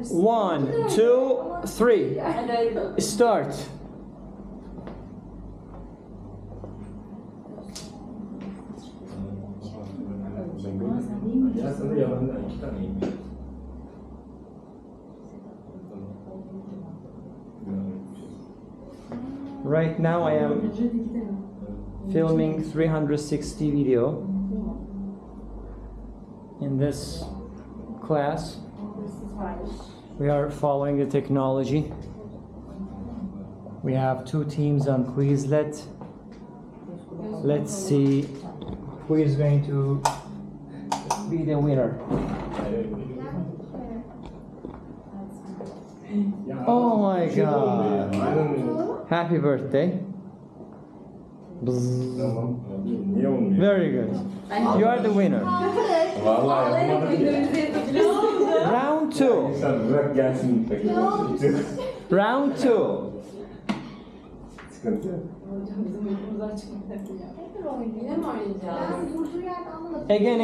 1, 2, 3. Start. Right now I am filming 360 video in this class. We are following the technology. We have 2 teams on Quizlet. Let's see who is going to be the winner. Oh my God! Happy birthday! Bzzz. Very good. You are the winner. Round 2. Round 2. Again.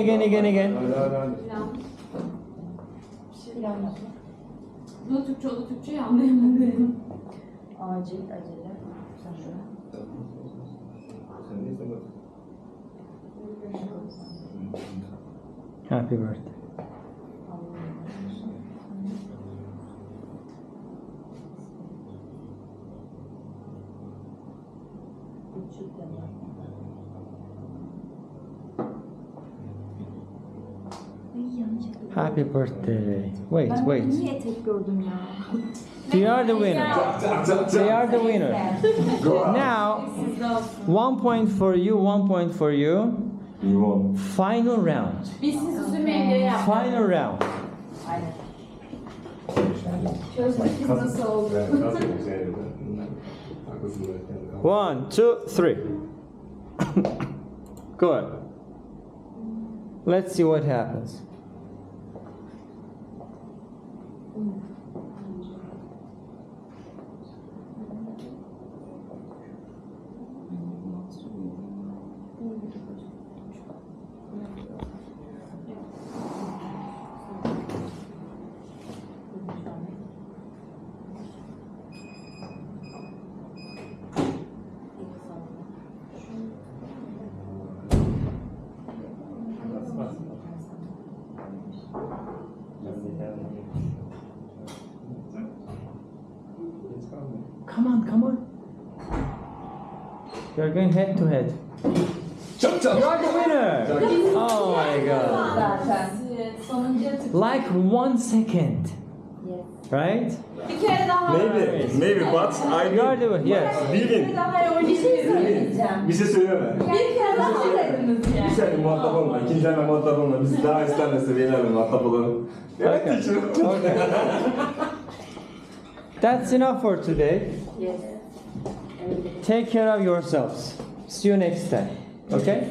Bu da Türkçe, o da Türkçe'yi anlayamadım. Acil, acele. Happy birthday. Happy birthday. Wait. Niye tek gördüm ya? They are the winner. They are the winner. Now, 1 point for you, 1 point for you. Final round. Biz sizi Sümeyye'ye yaptık. Final round. Aynen. Çözdük biz nasıl oldu. 1, 2, 3. Good. Let's see what happens. Come on. You're going head to head. You're the winner! Oh my God. Zaten. Sonuncuya tık. Like 1 second. Yes. Right? Bir kere daha. Maybe, but I You are the winner. Yes. Bir win. kere daha oynayacağız. Bir şey söyleme. Bir kere daha oynadınız Bir yani. saniye muhatap olma. İkinci tane muhatap olma. Biz daha isterlerse verelim muhatap olalım. Okay. Okay. That's enough for today. Yes. Take care of yourselves. See you next time. Okay?